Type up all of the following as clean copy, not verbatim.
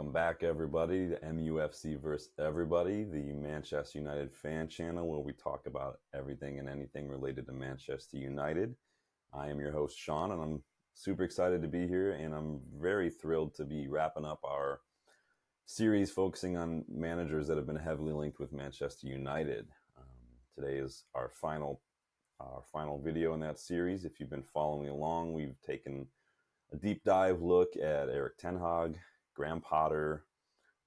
Welcome back, everybody, to MUFC vs. Everybody, the Manchester United fan channel where we talk about everything and anything related to Manchester United. I am your host, Sean, and I'm super excited to be here, and I'm very thrilled to be wrapping up our series focusing on managers that have been heavily linked with Manchester United. Today is our final video in that series. If you've been following along, we've taken a deep dive look at Erik ten Hag, Graham Potter,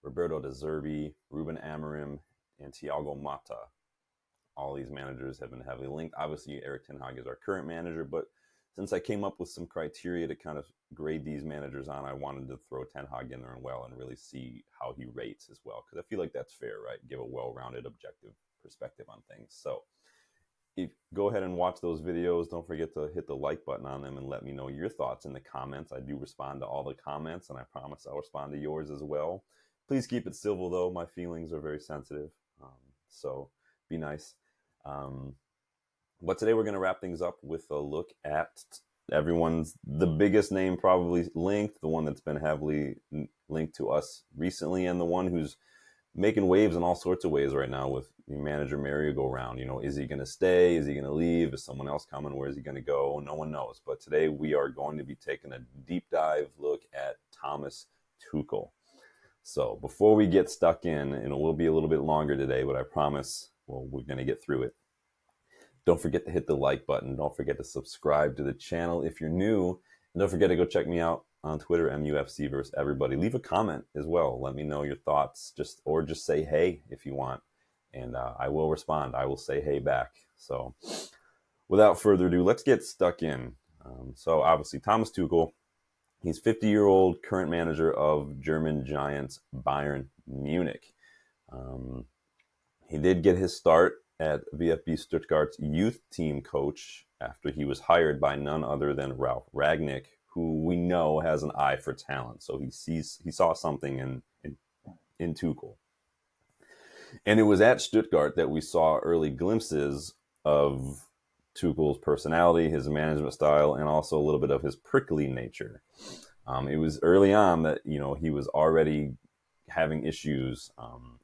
Roberto De Zerbi, Ruben Amorim, and Thiago Motta. All these managers have been heavily linked. Obviously, Erik ten Hag is our current manager, but since I came up with some criteria to kind of grade these managers on, I wanted to throw ten Hag in there and really see how he rates as well, because I feel like that's fair, right? Give a well-rounded, objective perspective on things. So go ahead and watch those videos. Don't forget to hit the like button on them and let me know your thoughts in the comments. I do respond to all the comments, and I promise I'll respond to yours as well. Please keep it civil, though. My feelings are very sensitive, so be nice. But today we're going to wrap things up with a look at the biggest name probably linked, the one that's been heavily linked to us recently, and the one who's making waves in all sorts of ways right now with the manager merry-go-round. You know, is he going to stay? Is he going to leave? Is someone else coming? Where is he going to go? No one knows. But today we are going to be taking a deep dive look at Thomas Tuchel. So before we get stuck in, and it will be a little bit longer today, but I promise, we're going to get through it. Don't forget to hit the like button. Don't forget to subscribe to the channel if you're new. And don't forget to go check me out on Twitter, MUFC vs. Everybody. Leave a comment as well. Let me know your thoughts, just say hey if you want. And I will respond. I will say hey back. So without further ado, let's get stuck in. So obviously, Thomas Tuchel, he's 50-year-old current manager of German giants Bayern Munich. He did get his start at VfB Stuttgart's youth team coach after he was hired by none other than Ralf Rangnick, who we know has an eye for talent. So he saw something in Tuchel. And it was at Stuttgart that we saw early glimpses of Tuchel's personality, his management style, and also a little bit of his prickly nature. It was early on that, he was already having issues,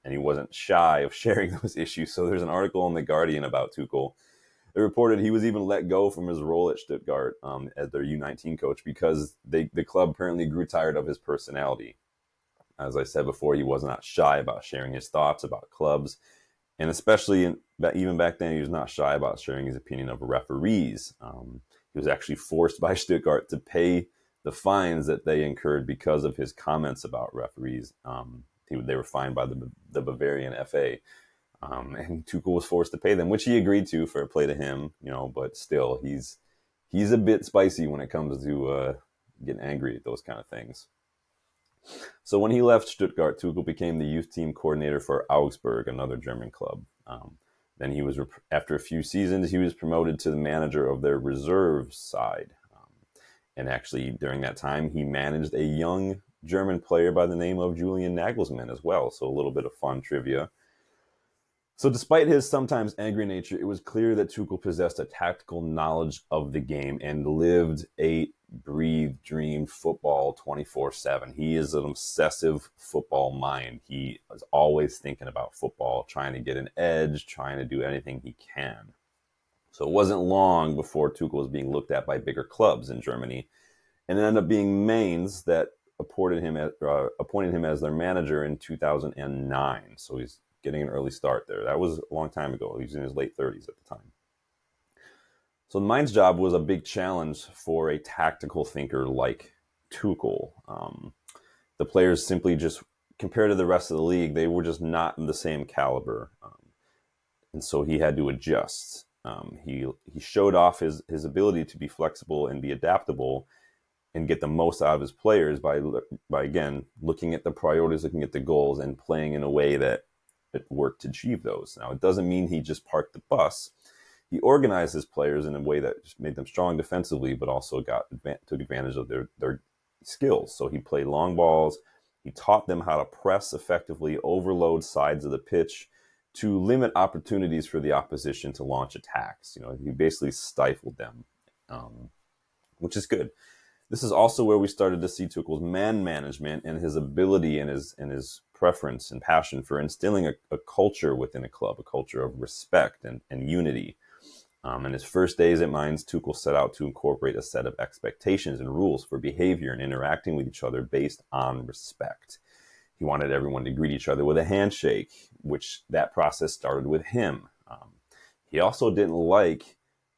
and he wasn't shy of sharing those issues. So there's an article in The Guardian about Tuchel. It reported he was even let go from his role at Stuttgart as their U19 coach because the club apparently grew tired of his personality. As I said before, he was not shy about sharing his thoughts about clubs. And especially even back then, he was not shy about sharing his opinion of referees. He was actually forced by Stuttgart to pay the fines that they incurred because of his comments about referees. They were fined by the Bavarian FA. And Tuchel was forced to pay them, which he agreed to, fair play to him, but still, he's a bit spicy when it comes to getting angry at those kind of things. So when he left Stuttgart, Tuchel became the youth team coordinator for Augsburg, another German club. Then after a few seasons, he was promoted to the manager of their reserve side. And actually, during that time, he managed a young German player by the name of Julian Nagelsmann as well. So a little bit of fun trivia. So despite his sometimes angry nature, it was clear that Tuchel possessed a tactical knowledge of the game and lived, ate, breathed, dreamed football 24/7. He is an obsessive football mind. He is always thinking about football, trying to get an edge, trying to do anything he can. So it wasn't long before Tuchel was being looked at by bigger clubs in Germany, and it ended up being Mainz that appointed him as their manager in 2009. So he's getting an early start there. That was a long time ago. He was in his late 30s at the time. So Mainz's job was a big challenge for a tactical thinker like Tuchel. The players simply just, compared to the rest of the league, they were just not in the same caliber. And so he had to adjust. He showed off his ability to be flexible and be adaptable and get the most out of his players by again, looking at the priorities, looking at the goals, and playing in a way that it worked to achieve those. Now, it doesn't mean he just parked the bus. He organized his players in a way that just made them strong defensively, but also took advantage of their skills. So he played long balls. He taught them how to press effectively, overload sides of the pitch to limit opportunities for the opposition to launch attacks. He basically stifled them, which is good. This is also where we started to see Tuchel's man management and his ability and his preference and passion for instilling a culture within a club, a culture of respect and unity. In his first days at Mainz, Tuchel set out to incorporate a set of expectations and rules for behavior and interacting with each other based on respect. He wanted everyone to greet each other with a handshake, which that process started with him. He also didn't like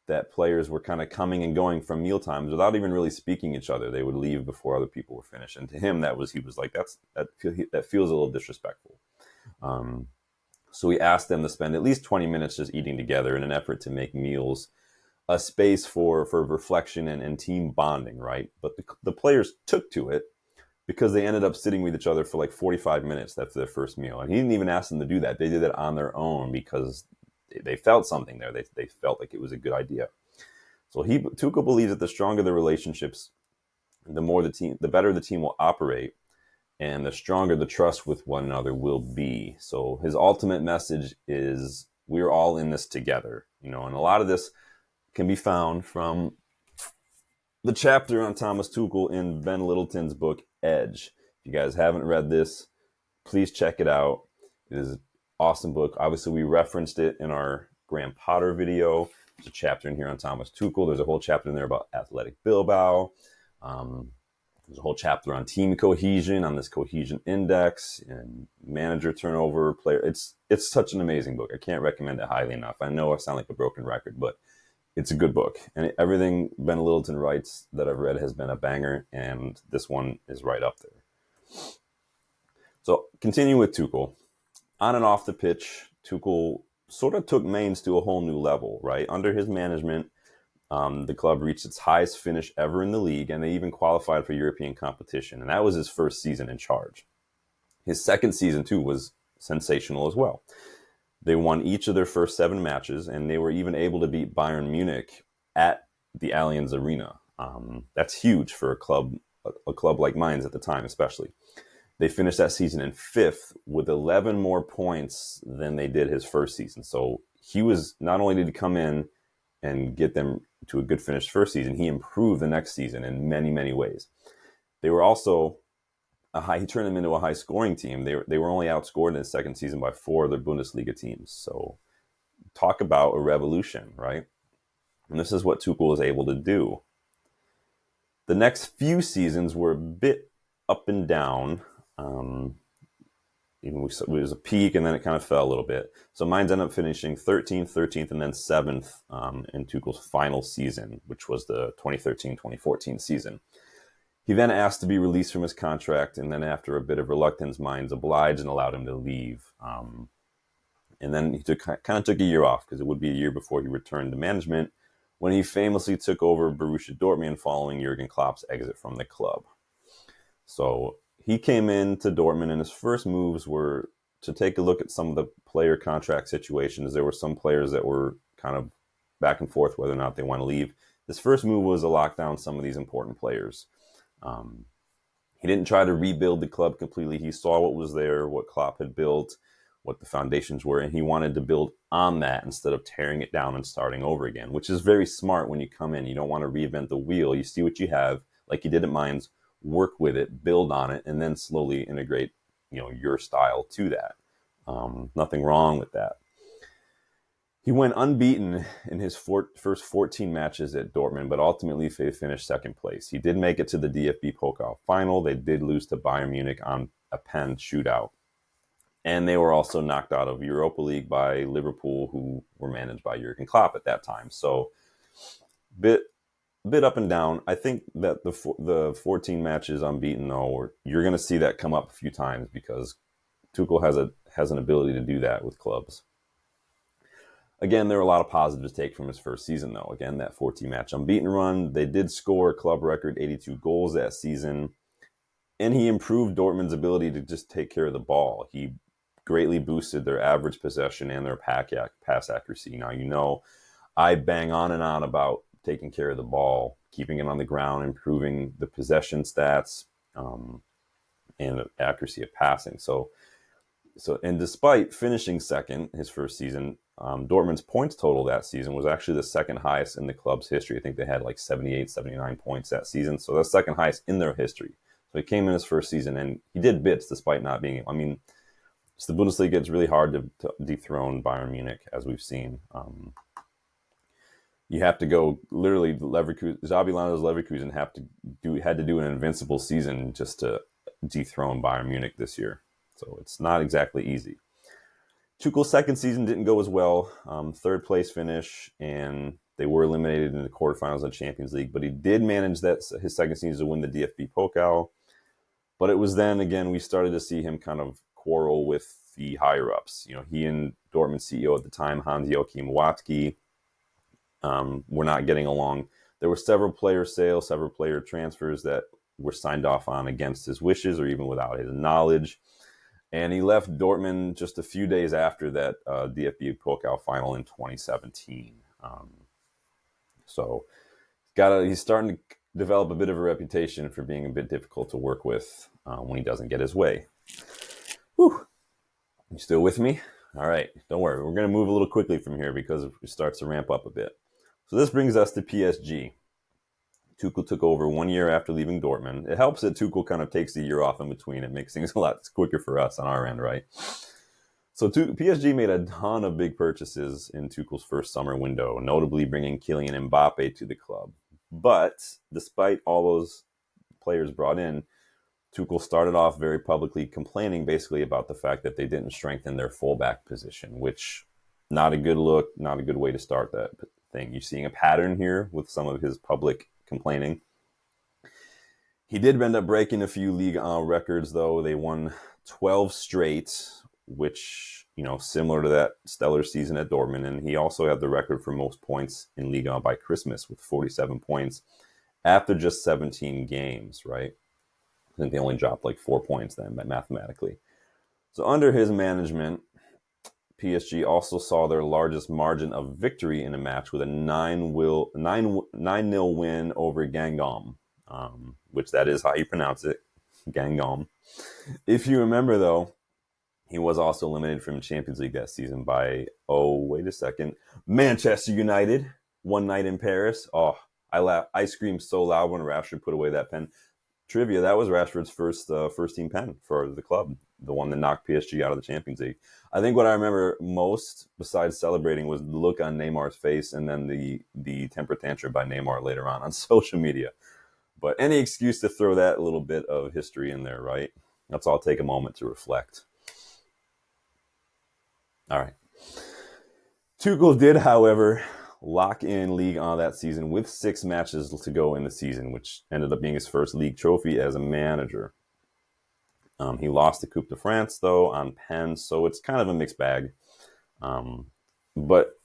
that players were kind of coming and going from meal times without even really speaking to each other. They would leave before other people were finished. And to him, he was like, that feels a little disrespectful. So he asked them to spend at least 20 minutes just eating together in an effort to make meals a space for reflection and team bonding, right? But the players took to it because they ended up sitting with each other for like 45 minutes after their first meal. And he didn't even ask them to do that. They did it on their own because they felt something there. They felt like it was a good idea. So Tuchel believes that the stronger the relationships, the better the team will operate, and the stronger the trust with one another will be. So his ultimate message is we're all in this together, and a lot of this can be found from the chapter on Thomas Tuchel in Ben Littleton's book, Edge. If you guys haven't read this, please check it out. It is an awesome book. Obviously, we referenced it in our Graham Potter video. There's a chapter in here on Thomas Tuchel. There's a whole chapter in there about Athletic Bilbao. There's a whole chapter on team cohesion, on this cohesion index and manager turnover player. It's such an amazing book. I can't recommend it highly enough. I know I sound like a broken record, but it's a good book. And everything Ben Littleton writes that I've read has been a banger, and this one is right up there. So continuing with Tuchel. On and off the pitch, Tuchel sort of took Mainz to a whole new level, right? Under his management, the club reached its highest finish ever in the league, and they even qualified for European competition. And that was his first season in charge. His second season, too, was sensational as well. They won each of their first 7 matches, and they were even able to beat Bayern Munich at the Allianz Arena. That's huge for a club like Mainz at the time, especially. They finished that season in 5th with 11 more points than they did his first season. So he was, not only did he come in and get them to a good finish first season, he improved the next season in many, many ways. They were also he turned them into a high scoring team. They were only outscored in his second season by 4 other Bundesliga teams. So talk about a revolution, right? And this is what Tuchel was able to do. The next few seasons were a bit up and down. It was a peak, and then it kind of fell a little bit. So Mainz ended up finishing 13th, and then 7th in Tuchel's final season, which was the 2013-2014 season. He then asked to be released from his contract, and then after a bit of reluctance, Mainz obliged and allowed him to leave. And then he kind of took a year off, because it would be a year before he returned to management, when he famously took over Borussia Dortmund following Jurgen Klopp's exit from the club. So he came into Dortmund, and his first moves were to take a look at some of the player contract situations. There were some players that were kind of back and forth whether or not they want to leave. His first move was to lock down some of these important players. He didn't try to rebuild the club completely. He saw what was there, what Klopp had built, what the foundations were, and he wanted to build on that instead of tearing it down and starting over again, which is very smart when you come in. You don't want to reinvent the wheel. You see what you have, like you did at Mainz, work with it, build on it, and then slowly integrate, your style to that. Nothing wrong with that. He went unbeaten in his first 14 matches at Dortmund, but ultimately they finished second place. He did make it to the DFB Pokal final. They did lose to Bayern Munich on a pen shootout. And they were also knocked out of Europa League by Liverpool, who were managed by Jurgen Klopp at that time. So, bit up and down. I think that the 14 matches unbeaten, though, you're going to see that come up a few times, because Tuchel has an ability to do that with clubs. Again, there are a lot of positives to take from his first season, though. Again, that 14-match unbeaten run. They did score a club record 82 goals that season. And he improved Dortmund's ability to just take care of the ball. He greatly boosted their average possession and their pass accuracy. Now, I bang on and on about taking care of the ball, keeping it on the ground, improving the possession stats, and the accuracy of passing. So And despite finishing second his first season, Dortmund's points total that season was actually the second highest in the club's history. I think they had like 78, 79 points that season. So that's second highest in their history. So he came in his first season and he did bits despite not being, I mean, it's the Bundesliga. It's really hard to dethrone Bayern Munich, as we've seen. You have to go literally Leverkusen, Xabi Alonso's Leverkusen had to do an invincible season just to dethrone Bayern Munich this year. So it's not exactly easy. Tuchel's second season didn't go as well. Third place finish, and they were eliminated in the quarterfinals of the Champions League. But he did manage his second season to win the DFB Pokal. But it was then, again, we started to see him kind of quarrel with the higher-ups. You know, he and Dortmund CEO at the time, Hans-Joachim Watzke, were not getting along. There were several player sales, several player transfers that were signed off on against his wishes or even without his knowledge. And he left Dortmund just a few days after that DFB Pokal final in 2017. So he's starting to develop a bit of a reputation for being a bit difficult to work with when he doesn't get his way. Whew. You still with me? All right. Don't worry. We're going to move a little quickly from here because it starts to ramp up a bit. So this brings us to PSG. Tuchel took over 1 year after leaving Dortmund. It helps that Tuchel kind of takes a year off in between. It makes things a lot quicker for us on our end, right? So PSG made a ton of big purchases in Tuchel's first summer window, notably bringing Kylian Mbappe to the club. But despite all those players brought in, Tuchel started off very publicly complaining basically about the fact that they didn't strengthen their fullback position, which not a good look, not a good way to start that thing. You're seeing a pattern here with some of his public complaining. He did end up breaking a few Ligue 1 records, though. They won 12 straight, which, you know, similar to that stellar season at Dortmund. And he also had the record for most points in Ligue 1 by Christmas with 47 points after just 17 games, right? I think they only dropped like 4 points then, mathematically. So under his management, PSG also saw their largest margin of victory in a match with a 9-0 win over Guingamp, which that is how you pronounce it, Guingamp. If you remember, though, he was also eliminated from the Champions League that season by, Manchester United, one night in Paris. Oh, I screamed so loud when Rashford put away that pen. Trivia, that was Rashford's first team pen for the club, the one that knocked PSG out of the Champions League. I think what I remember most, besides celebrating, was the look on Neymar's face and then the temper tantrum by Neymar later on social media. But any excuse to throw that little bit of history in there, right? Let's all take a moment to reflect. All right. Tuchel did, however, lock in Ligue 1 that season with 6 matches to go in the season, which ended up being his first league trophy as a manager. He lost the Coupe de France, though, on pens, so it's kind of a mixed bag. But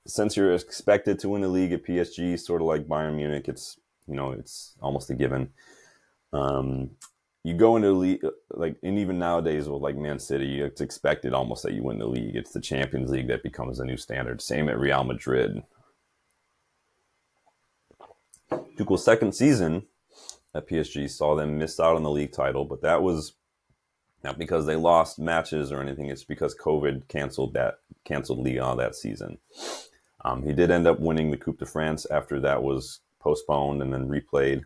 since you're expected to win the league at PSG, sort of like Bayern Munich, it's almost a given. You go into the league, and even nowadays with like Man City, it's expected almost that you win the league. It's the Champions League that becomes the new standard. Same at Real Madrid. Tuchel's second season at PSG saw them miss out on the league title, but that was not because they lost matches or anything. It's because COVID canceled Ligue 1 that season. He did end up winning the Coupe de France after that was postponed and then replayed.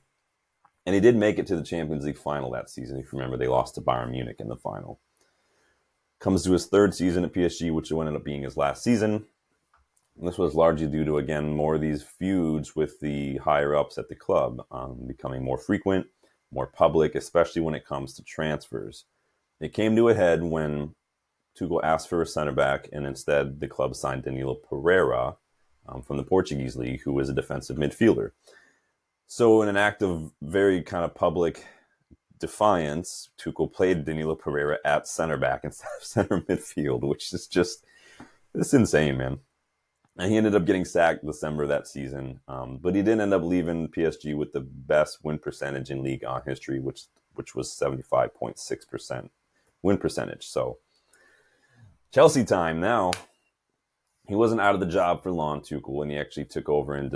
And he did make it to the Champions League final that season. If you remember, they lost to Bayern Munich in the final. Comes to his third season at PSG, which ended up being his last season. And this was largely due to, again, more of these feuds with the higher-ups at the club, becoming more frequent, more public, especially when it comes to transfers. It came to a head when Tuchel asked for a center-back, and instead the club signed Danilo Pereira from the Portuguese league, who was a defensive midfielder. So in an act of very kind of public defiance, Tuchel played Danilo Pereira at center-back instead of center midfield, which is just, it's insane, man. And he ended up getting sacked December of that season. But he did end up leaving PSG with the best win percentage in Ligue 1 history, which was 75.6% win percentage. So Chelsea time now. He wasn't out of the job for long, Tuchel, and he actually took over in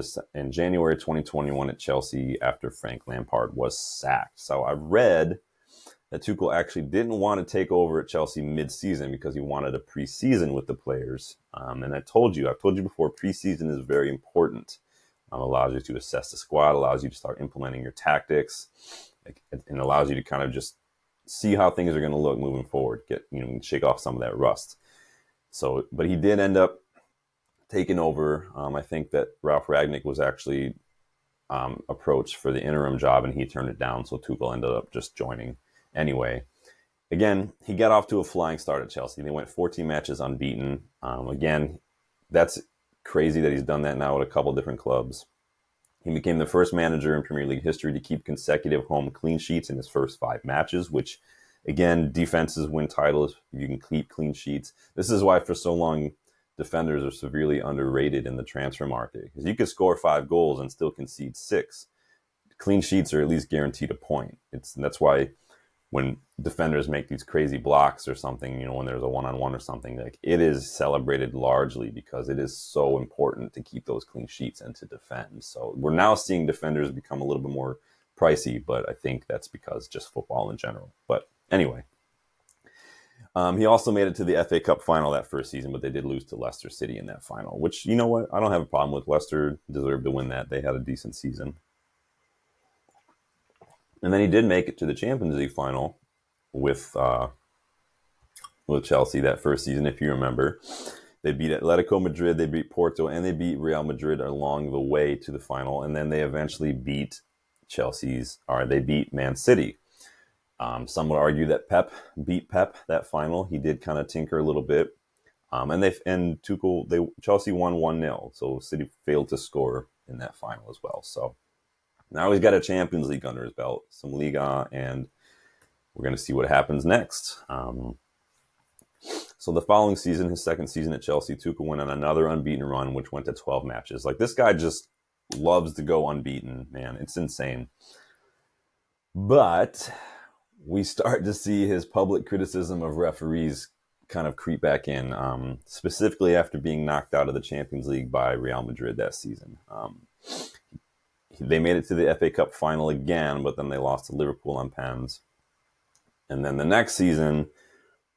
January 2021 at Chelsea after Frank Lampard was sacked. So I read that Tuchel actually didn't want to take over at Chelsea mid-season because he wanted a preseason with the players. And I've told you before, preseason is very important. Allows you to assess the squad, allows you to start implementing your tactics, and allows you to kind of just see how things are going to look moving forward. Shake off some of that rust. So, but he did end up taking over. I think that Ralph Rangnick was actually approached for the interim job, and he turned it down. So Tuchel ended up just joining anyway. Again, he got off to a flying start at Chelsea. They went 14 matches unbeaten. Again, that's crazy that he's done that now at a couple different clubs. He became the first manager in Premier League history to keep consecutive home clean sheets in his first 5 matches, which, again, defenses win titles. You can keep clean sheets. This is why for so long defenders are severely underrated in the transfer market, because you could score 5 goals and still concede 6. Clean sheets are at least guaranteed a point. That's why when defenders make these crazy blocks or something, when there's a one-on-one or something, like, it is celebrated largely because it is so important to keep those clean sheets and to defend. So we're now seeing defenders become a little bit more pricey, but I think that's because just football in general. But anyway, he also made it to the FA Cup final that first season, but they did lose to Leicester City in that final, which, you know what? I don't have a problem with. Leicester deserved to win that. They had a decent season. And then he did make it to the Champions League final with Chelsea that first season, if you remember. They beat Atletico Madrid, they beat Porto, and they beat Real Madrid along the way to the final. And then they eventually beat they beat Man City. Some would argue that Pep beat Pep that final. He did kind of tinker a little bit. Chelsea won 1-0. So City failed to score in that final as well. So now he's got a Champions League under his belt, some Liga, and we're going to see what happens next. So the following season, his second season at Chelsea, Tuchel went on another unbeaten run, which went to 12 matches. Like, this guy just loves to go unbeaten, man. It's insane. But we start to see his public criticism of referees kind of creep back in, specifically after being knocked out of the Champions League by Real Madrid that season. They made it to the FA Cup final again, but then they lost to Liverpool on pens. And then the next season,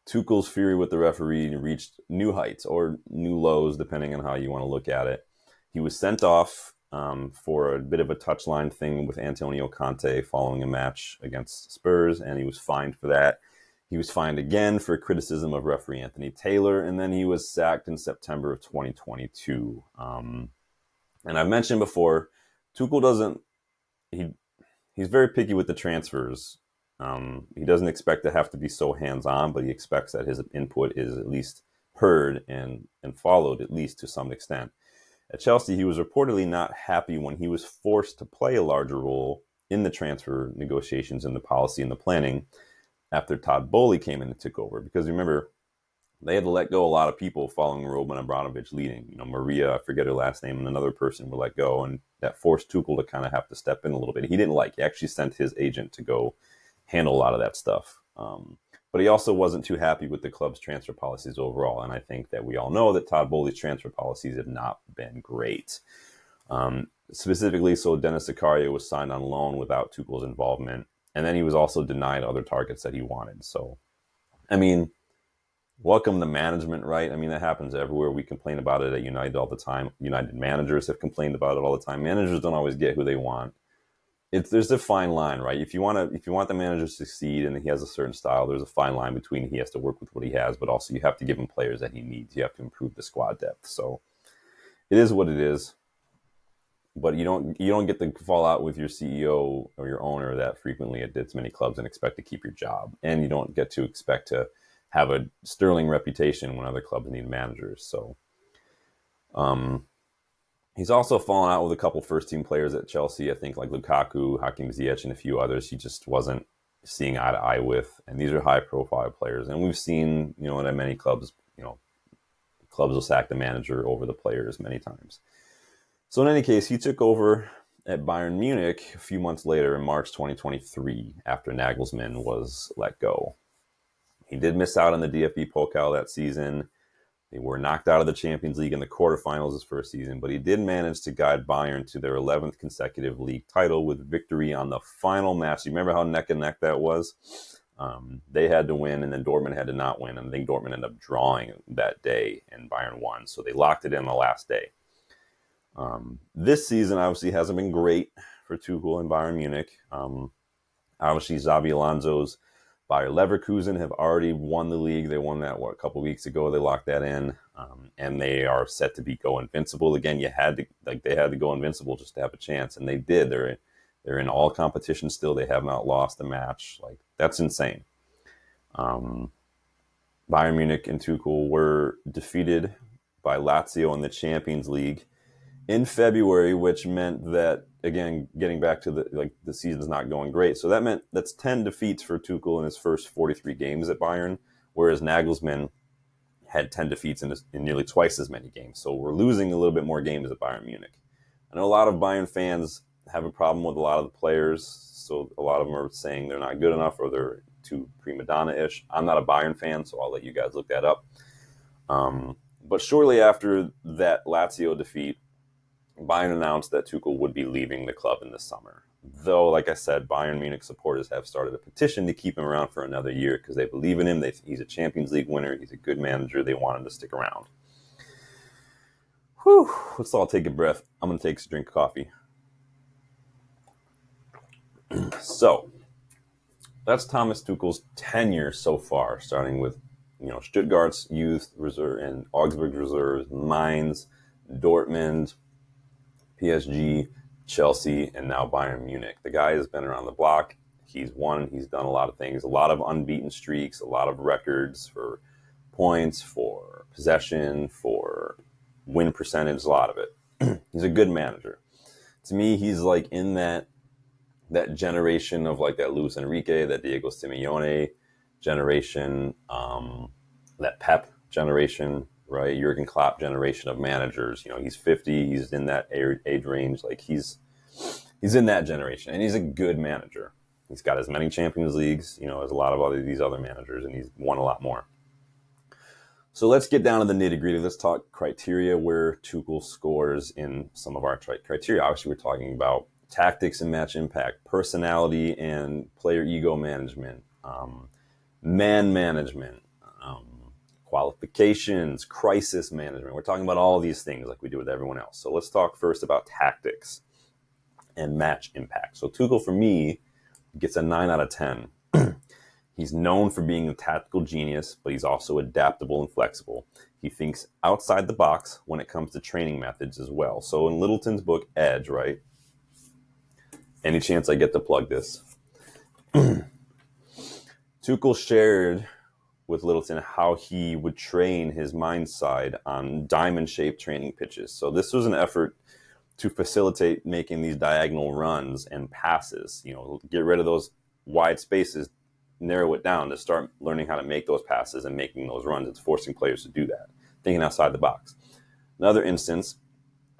Tuchel's fury with the referee reached new heights or new lows, depending on how you want to look at it. He was sent off for a bit of a touchline thing with Antonio Conte following a match against Spurs, and he was fined for that. He was fined again for criticism of referee Anthony Taylor, and then he was sacked in September of 2022. And I've mentioned before, Tuchel he's very picky with the transfers. He doesn't expect to have to be so hands-on, but he expects that his input is at least heard and followed, at least to some extent. At Chelsea, he was reportedly not happy when he was forced to play a larger role in the transfer negotiations and the policy and the planning after Todd Boehly came in and took over. Because remember, they had to let go a lot of people following Roman Abramovich leading. Maria, I forget her last name, and another person were let go, and that forced Tuchel to kind of have to step in a little bit. He actually sent his agent to go handle a lot of that stuff. But he also wasn't too happy with the club's transfer policies overall. And I think that we all know that Todd Boehly's transfer policies have not been great. Specifically, so Dennis Zakaria was signed on loan without Tuchel's involvement. And then he was also denied other targets that he wanted. So, welcome to management, right? That happens everywhere. We complain about it at United all the time. United managers have complained about it all the time. Managers don't always get who they want. There's a fine line, right? If you want the manager to succeed and he has a certain style, there's a fine line between he has to work with what he has, but also you have to give him players that he needs. You have to improve the squad depth. So it is what it is. But you don't get to fall out with your CEO or your owner that frequently at this many clubs and expect to keep your job. And you don't get to expect to have a sterling reputation when other clubs need managers. So he's also fallen out with a couple first-team players at Chelsea, I think, like Lukaku, Hakim Ziyech, and a few others he just wasn't seeing eye to eye with. And these are high-profile players. And we've seen, at many clubs, clubs will sack the manager over the players many times. So in any case, he took over at Bayern Munich a few months later in March 2023 after Nagelsmann was let go. He did miss out on the DFB Pokal that season. They were knocked out of the Champions League in the quarterfinals his first season, but he did manage to guide Bayern to their 11th consecutive league title with victory on the final match. You remember how neck and neck that was? They had to win, and then Dortmund had to not win. And I think Dortmund ended up drawing that day, and Bayern won. So they locked it in the last day. This season obviously hasn't been great for Tuchel and Bayern Munich. Obviously, Xabi Alonso's Bayer Leverkusen have already won the league. They won that, a couple weeks ago. They locked that in, and they are set to go invincible again. They had to go invincible just to have a chance, and they did. They're in all competitions still. They have not lost a match. Like, that's insane. Bayern Munich and Tuchel were defeated by Lazio in the Champions League in February, which meant that, again, getting back to the season's not going great. So that's 10 defeats for Tuchel in his first 43 games at Bayern, whereas Nagelsmann had 10 defeats in nearly twice as many games. So we're losing a little bit more games at Bayern Munich. I know a lot of Bayern fans have a problem with a lot of the players, so a lot of them are saying they're not good enough or they're too prima donna-ish. I'm not a Bayern fan, so I'll let you guys look that up. But shortly after that Lazio defeat, Bayern announced that Tuchel would be leaving the club in the summer. Though, like I said, Bayern Munich supporters have started a petition to keep him around for another year because they believe in him. He's a Champions League winner. He's a good manager. They want him to stick around. Whew. Let's all take a breath. I'm going to take a drink of coffee. So, that's Thomas Tuchel's tenure so far, starting with Stuttgart's youth reserve and Augsburg's reserves, Mainz, Dortmund, PSG, Chelsea, and now Bayern Munich. The guy has been around the block. He's won. He's done a lot of things, a lot of unbeaten streaks, a lot of records for points, for possession, for win percentage, a lot of it. He's a good manager. To me, he's like in that generation of like that Luis Enrique, that Diego Simeone generation, that Pep generation, right? Jurgen Klopp generation of managers. He's 50. He's in that age range. Like he's in that generation, and he's a good manager. He's got as many Champions Leagues, as a lot of these other managers, and he's won a lot more. So let's get down to the nitty gritty. Let's talk criteria where Tuchel scores in some of our criteria. Obviously, we're talking about tactics and match impact, personality and player ego management, man management, qualifications, crisis management. We're talking about all these things like we do with everyone else. So let's talk first about tactics and match impact. So Tuchel, for me, gets a 9 out of 10. He's known for being a tactical genius, but he's also adaptable and flexible. He thinks outside the box when it comes to training methods as well. So in Littleton's book, Edge, right? Any chance I get to plug this? Tuchel shared with Littleton how he would train his mind side on diamond-shaped training pitches. So this was an effort to facilitate making these diagonal runs and passes. Get rid of those wide spaces, narrow it down to start learning how to make those passes and making those runs. It's forcing players to do that, thinking outside the box. Another instance,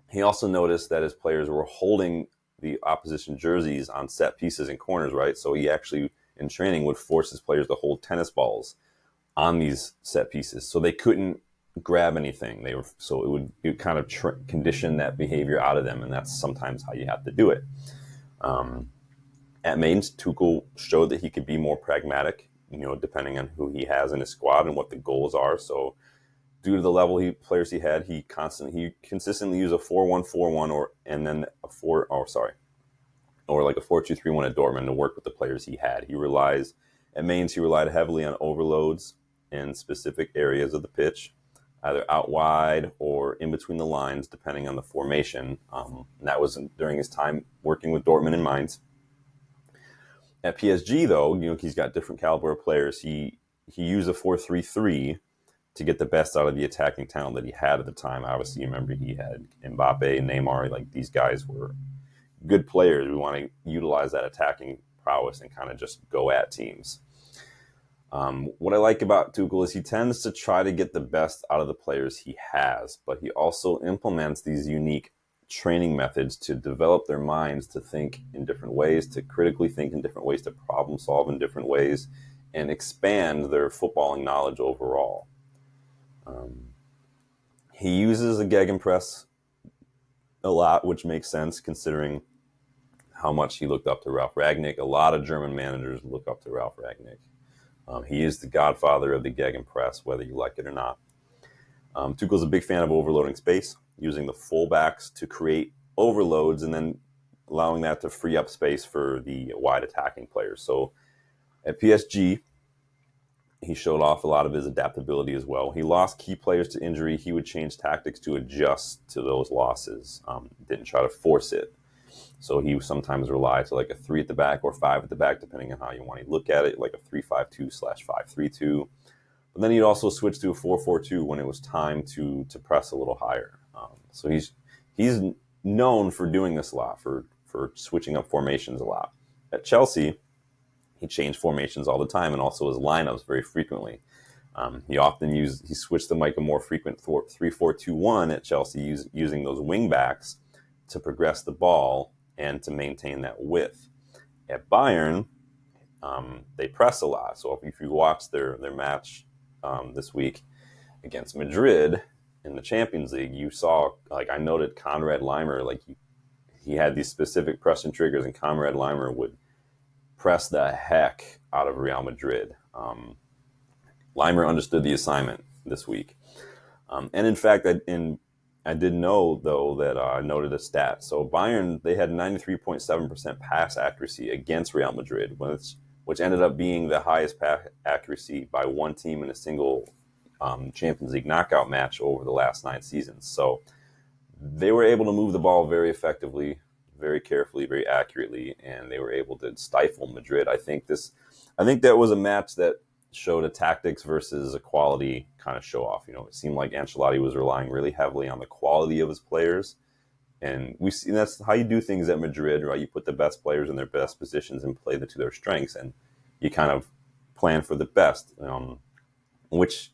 he also noticed that his players were holding the opposition jerseys on set pieces and corners, right? So he actually, in training, would force his players to hold tennis balls on these set pieces so they couldn't grab anything. It would kind of condition that behavior out of them, and that's sometimes how you have to do it. At Mainz, Tuchel showed that he could be more pragmatic, depending on who he has in his squad and what the goals are. So due to the level players he had, he consistently used a 4-1-4-1 or like a 4-2-3-1 at Dortmund to work with the players he had. At Mainz, he relied heavily on overloads in specific areas of the pitch, either out wide or in between the lines, depending on the formation. And that was during his time working with Dortmund and Mainz. At PSG, though, he's got different caliber of players. He used a 4-3-3 to get the best out of the attacking talent that he had at the time. Obviously, you remember he had Mbappe, Neymar. Like, these guys were good players. We want to utilize that attacking prowess and kind of just go at teams. What I like about Tuchel is he tends to try to get the best out of the players he has, but he also implements these unique training methods to develop their minds to think in different ways, to critically think in different ways, to problem solve in different ways, and expand their footballing knowledge overall. He uses a gegenpress a lot, which makes sense considering how much he looked up to Ralf Rangnick. A lot of German managers look up to Ralf Rangnick. He is the godfather of the Gegenpress, whether you like it or not. Tuchel's a big fan of overloading space, using the fullbacks to create overloads and then allowing that to free up space for the wide attacking players. So at PSG, he showed off a lot of his adaptability as well. He lost key players to injury. He would change tactics to adjust to those losses. Didn't try to force it. So he sometimes relied to like a 3 at the back or 5 at the back, depending on how you want to look at it, like a 3-5-2/5-3-2. But then he'd also switch to a 4-4-2 when it was time to press a little higher. So he's known for doing this a lot, for switching up formations a lot. At Chelsea, he changed formations all the time and also his lineups very frequently. He switched to like a more frequent 3-4-2-1 at Chelsea, using those wing backs to progress the ball and to maintain that width. At Bayern, they press a lot. So if you watch their match this week against Madrid in the Champions League, you saw, like I noted, Konrad Laimer, like he had these specific pressing triggers, and Konrad Laimer would press the heck out of Real Madrid. Laimer understood the assignment this week. And in fact, I did know, though, that I noted a stat. So Bayern, they had 93.7% pass accuracy against Real Madrid, which ended up being the highest pass accuracy by one team in a single Champions League knockout match over the last 9 seasons. So they were able to move the ball very effectively, very carefully, very accurately, and they were able to stifle Madrid. I think that was a match that showed a tactics versus a quality kind of show off. It seemed like Ancelotti was relying really heavily on the quality of his players, and that's how you do things at Madrid, right? You put the best players in their best positions and play to their strengths, and you kind of plan for the best, which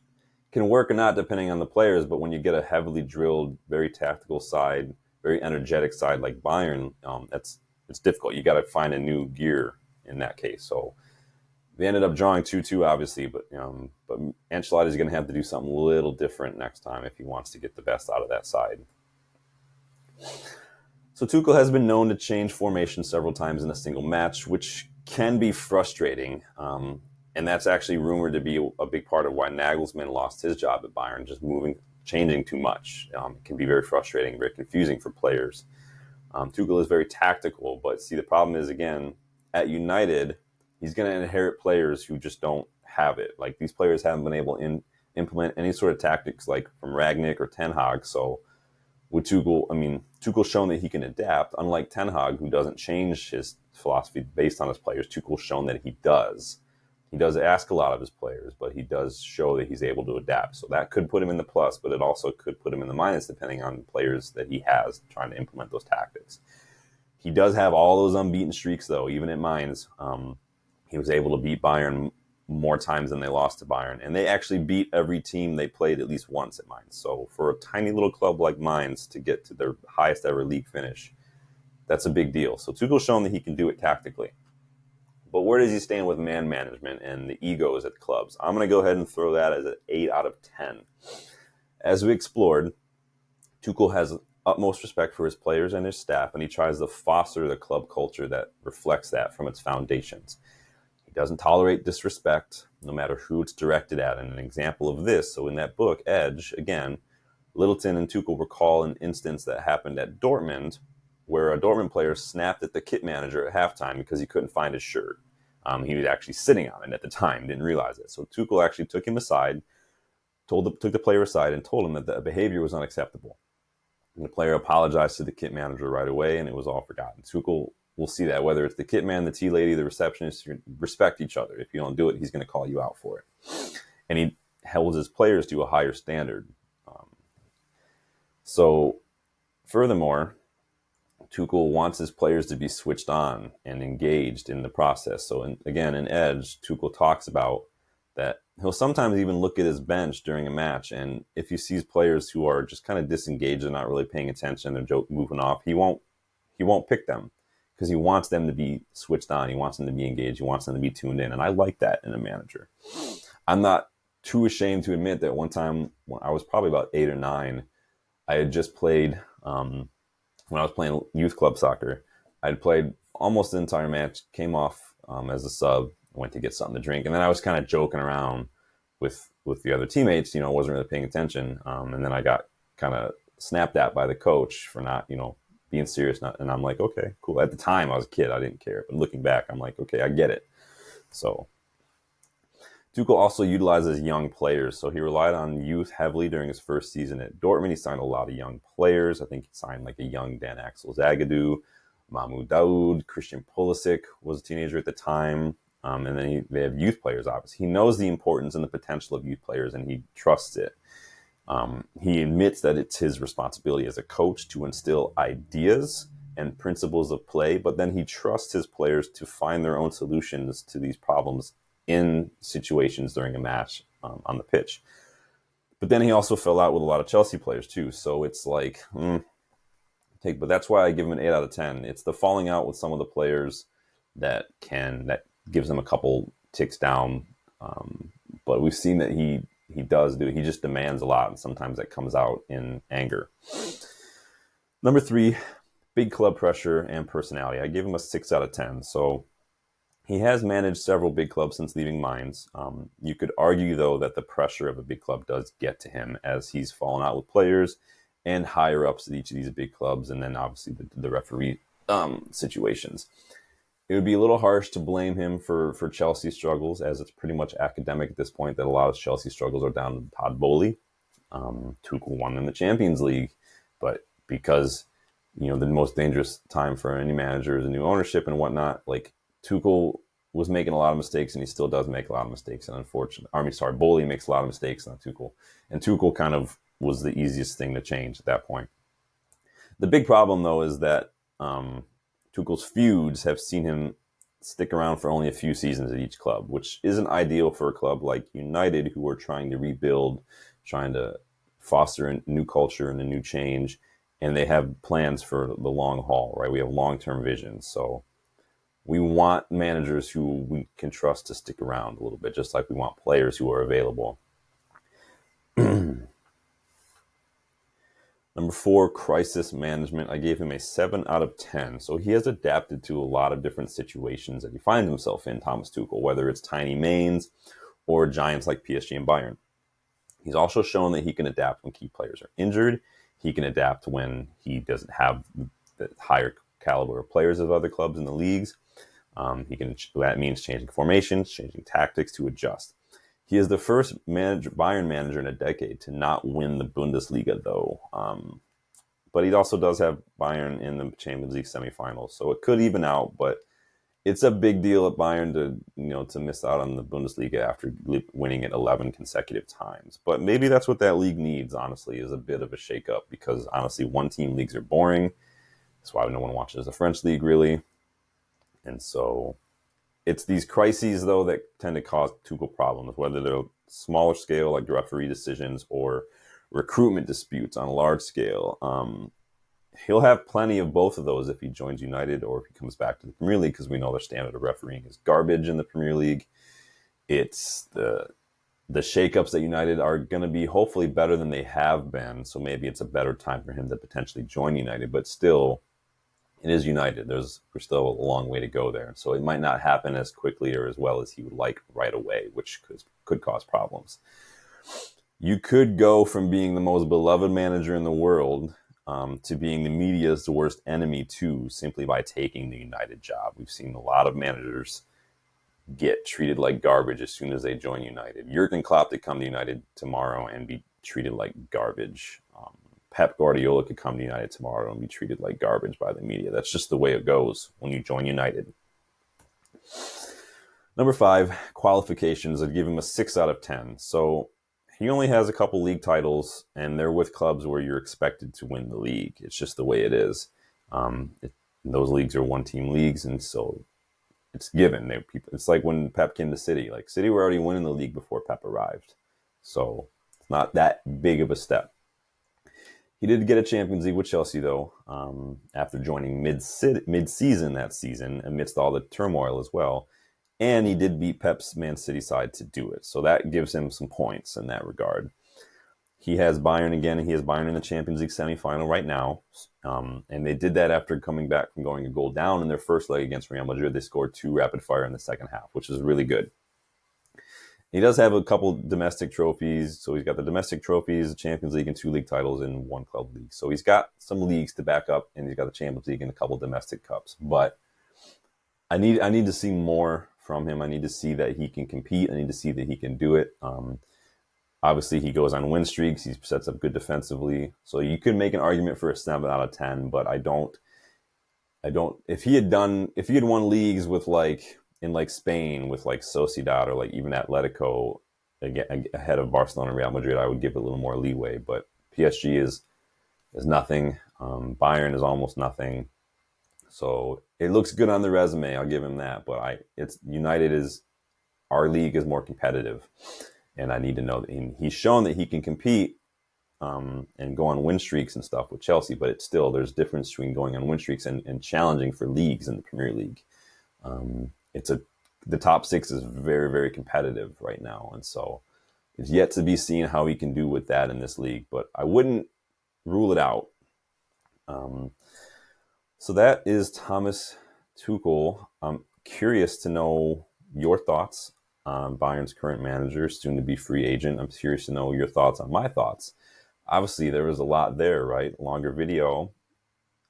can work or not depending on the players. But when you get a heavily drilled, very tactical side, very energetic side like Bayern, it's difficult. You got to find a new gear in that case. So they ended up drawing 2-2, obviously, but Ancelotti is going to have to do something a little different next time if he wants to get the best out of that side. So Tuchel has been known to change formation several times in a single match, which can be frustrating. And that's actually rumored to be a big part of why Nagelsmann lost his job at Bayern, just changing too much. It can be very frustrating, very confusing for players. Tuchel is very tactical, but see, the problem is, again, at United, he's going to inherit players who just don't have it. Like, these players haven't been able to implement any sort of tactics like from Rangnick or Ten Hag. So with Tuchel, Tuchel's shown that he can adapt. Unlike Ten Hag, who doesn't change his philosophy based on his players, Tuchel's shown that he does. He does ask a lot of his players, but he does show that he's able to adapt. So that could put him in the plus, but it also could put him in the minus depending on the players that he has trying to implement those tactics. He does have all those unbeaten streaks, though, even at Mainz. He was able to beat Bayern more times than they lost to Bayern. And they actually beat every team they played at least once at Mainz. So for a tiny little club like Mainz to get to their highest ever league finish, that's a big deal. So Tuchel's shown that he can do it tactically. But where does he stand with man management and the egos at the clubs? I'm going to go ahead and throw that as an 8 out of 10. As we explored, Tuchel has utmost respect for his players and his staff, and he tries to foster the club culture that reflects that from its foundations. He doesn't tolerate disrespect, no matter who it's directed at. And an example of this, so in that book, Edge, again, Littleton and Tuchel recall an instance that happened at Dortmund, where a Dortmund player snapped at the kit manager at halftime because he couldn't find his shirt. He was actually sitting on it at the time, didn't realize it. So Tuchel actually took him aside, took the player aside, and told him that the behavior was unacceptable. And the player apologized to the kit manager right away, and it was all forgotten. Tuchel will see that, whether it's the kit man, the tea lady, the receptionist, you respect each other. If you don't do it, he's going to call you out for it. And he held his players to a higher standard. So furthermore, Tuchel wants his players to be switched on and engaged in the process. So again, in Edge, Tuchel talks about that he'll sometimes even look at his bench during a match, and if he sees players who are just kind of disengaged and not really paying attention, they're moving off, he won't pick them because he wants them to be switched on. He wants them to be engaged. He wants them to be tuned in, and I like that in a manager. I'm not too ashamed to admit that one time when I was probably about 8 or 9, I had just played, when I was playing youth club soccer, I'd played almost the entire match, came off as a sub, went to get something to drink. And then I was kind of joking around with the other teammates, wasn't really paying attention. And then I got kind of snapped at by the coach for not, being serious. And I'm like, okay, cool. At the time I was a kid, I didn't care. But looking back, I'm like, okay, I get it. So Tuchel also utilizes young players. So he relied on youth heavily during his first season at Dortmund. He signed a lot of young players. I think he signed like a young Dan Axel Zagadou, Mahmoud Daoud, Christian Pulisic was a teenager at the time. And then they have youth players, obviously. He knows the importance and the potential of youth players, and he trusts it. He admits that it's his responsibility as a coach to instill ideas and principles of play, but then he trusts his players to find their own solutions to these problems in situations during a match on the pitch. But then he also fell out with a lot of Chelsea players too. So it's like, but that's why I give him an 8 out of 10. It's the falling out with some of the players that gives him a couple ticks down. But we've seen that he just demands a lot, and sometimes that comes out in anger. Number 3, big club pressure and personality. I gave him a 6 out of 10. So he has managed several big clubs since leaving Mainz. You could argue, though, that the pressure of a big club does get to him as he's fallen out with players and higher-ups at each of these big clubs, and then obviously the referee situations. It would be a little harsh to blame him for Chelsea struggles, as it's pretty much academic at this point that a lot of Chelsea struggles are down to Todd Bowley. Tuchel won in the Champions League, but because the most dangerous time for any manager is a new ownership and whatnot, like Tuchel was making a lot of mistakes, and he still does make a lot of mistakes. And Bowley makes a lot of mistakes, not Tuchel. And Tuchel kind of was the easiest thing to change at that point. The big problem, though, is that Tuchel's feuds have seen him stick around for only a few seasons at each club, which isn't ideal for a club like United, who are trying to rebuild, trying to foster a new culture and a new change. And they have plans for the long haul, right? We have long-term vision. So we want managers who we can trust to stick around a little bit, just like we want players who are available. Number 4, crisis management. I gave him a 7 out of 10. So he has adapted to a lot of different situations that he finds himself in, Thomas Tuchel, whether it's tiny Mainz or giants like PSG and Bayern. He's also shown that he can adapt when key players are injured. He can adapt when he doesn't have the higher caliber of players of other clubs in the leagues. That means changing formations, changing tactics to adjust. He is the first Bayern manager in a decade to not win the Bundesliga, though. But he also does have Bayern in the Champions League semifinals, so it could even out. But it's a big deal at Bayern to miss out on the Bundesliga after winning it 11 consecutive times. But maybe that's what that league needs, honestly, is a bit of a shakeup, because honestly, one-team leagues are boring. That's why no one watches the French league, really. And so it's these crises, though, that tend to cause Tuchel problems, whether they're smaller scale, like referee decisions, or recruitment disputes on a large scale. He'll have plenty of both of those if he joins United or if he comes back to the Premier League, because we know their standard of refereeing is garbage in the Premier League. It's the shakeups at United are going to be hopefully better than they have been, so maybe it's a better time for him to potentially join United, but still, it is United. We're still a long way to go there. So it might not happen as quickly or as well as he would like right away, which could cause problems. You could go from being the most beloved manager in the world to being the media's worst enemy too, simply by taking the United job. We've seen a lot of managers get treated like garbage as soon as they join United. Jurgen Klopp could come to United tomorrow and be treated like garbage. Pep Guardiola could come to United tomorrow and be treated like garbage by the media. That's just the way it goes when you join United. Number 5, qualifications. I'd give him a 6 out of 10. So he only has a couple league titles, and they're with clubs where you're expected to win the league. It's just the way it is. Those leagues are one-team leagues, and so it's given. It's like when Pep came to City. Like, City were already winning the league before Pep arrived. So it's not that big of a step. He did get a Champions League with Chelsea, though, after joining mid-season that season, amidst all the turmoil as well. And he did beat Pep's Man City side to do it. So that gives him some points in that regard. He has Bayern again, and he has Bayern in the Champions League semifinal right now. And they did that after coming back from going a goal down in their first leg against Real Madrid. They scored 2 rapid fire in the second half, which is really good. He does have a couple domestic trophies. So he's got the domestic trophies, the Champions League, and 2 league titles in 1 club league. So he's got some leagues to back up, and he's got the Champions League and a couple domestic cups. But I need to see more from him. I need to see that he can compete. I need to see that he can do it. Obviously, he goes on win streaks. He sets up good defensively. So you could make an argument for a 7 out of 10, but I don't. If he had won leagues with in Spain with Sociedad or even Atletico again, ahead of Barcelona and Real Madrid, I would give it a little more leeway. But PSG is nothing. Bayern is almost nothing. So it looks good on the resume. I'll give him that. But our league is more competitive, and I need to know that he's shown that he can compete and go on win streaks and stuff with Chelsea. But it's still, there's a difference between going on win streaks and challenging for leagues in the Premier League. The top 6 is very, very competitive right now, and so it's yet to be seen how he can do with that in this league. But I wouldn't rule it out. So that is Thomas Tuchel. I'm curious to know your thoughts on Bayern's current manager, soon to be free agent. I'm curious to know your thoughts on my thoughts. Obviously, there was a lot there, right? Longer video.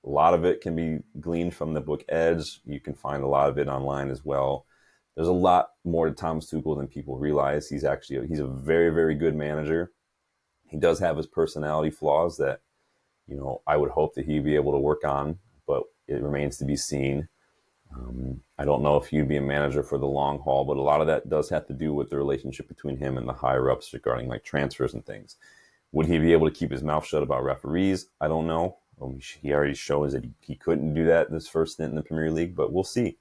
A lot of it can be gleaned from the book Edge. You can find a lot of it online as well. There's a lot more to Thomas Tuchel than people realize. He's a very, very good manager. He does have his personality flaws that, I would hope that he'd be able to work on, but it remains to be seen. I don't know if he'd be a manager for the long haul, but a lot of that does have to do with the relationship between him and the higher ups regarding transfers and things. Would he be able to keep his mouth shut about referees? I don't know. He already shows that he couldn't do that this first stint in the Premier League, but we'll see.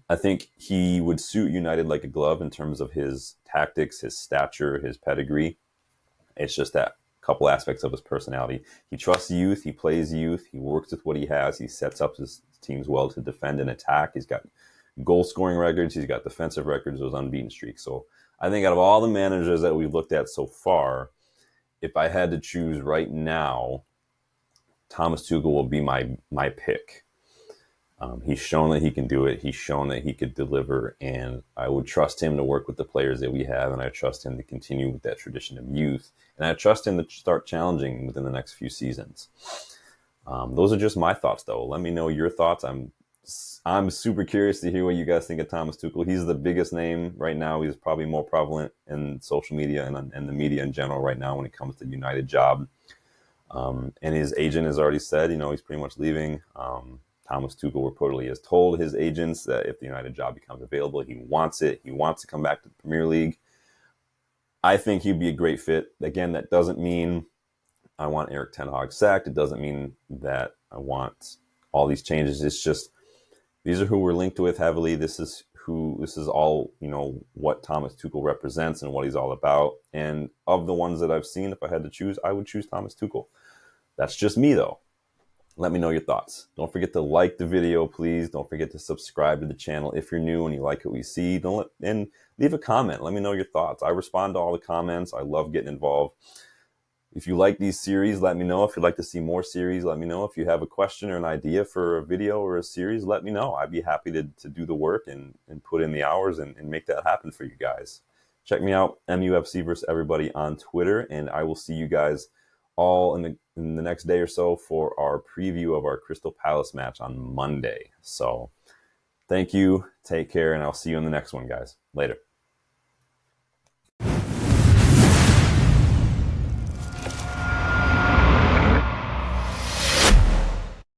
I think he would suit United like a glove in terms of his tactics, his stature, his pedigree. It's just that couple aspects of his personality. He trusts youth. He plays youth. He works with what he has. He sets up his teams well to defend and attack. He's got goal scoring records. He's got defensive records, those unbeaten streaks. So I think out of all the managers that we've looked at so far, if I had to choose right now, Thomas Tuchel will be my pick. He's shown that he can do it. He's shown that he could deliver, and I would trust him to work with the players that we have, and I trust him to continue with that tradition of youth, and I trust him to start challenging within the next few seasons. Those are just my thoughts, though. Let me know your thoughts. I'm super curious to hear what you guys think of Thomas Tuchel. He's the biggest name right now. He's probably more prevalent in social media and the media in general right now when it comes to United job. And his agent has already said, he's pretty much leaving. Thomas Tuchel reportedly has told his agents that if the United job becomes available, he wants it. He wants to come back to the Premier League. I think he'd be a great fit. Again, that doesn't mean I want Erik ten Hag sacked. It doesn't mean that I want all these changes. It's just these are who we're linked with heavily. This is all, what Thomas Tuchel represents and what he's all about. And of the ones that I've seen, if I had to choose, I would choose Thomas Tuchel. That's just me, though. Let me know your thoughts. Don't forget to like the video, please. Don't forget to subscribe to the channel if you're new and you like what we see. And leave a comment. Let me know your thoughts. I respond to all the comments. I love getting involved. If you like these series, let me know. If you'd like to see more series, let me know. If you have a question or an idea for a video or a series, let me know. I'd be happy to do the work and put in the hours and make that happen for you guys. Check me out, MUFC vs. Everybody on Twitter, and I will see you guys all in the next day or so for our preview of our Crystal Palace match on Monday. So thank you, take care, and I'll see you in the next one, guys. Later.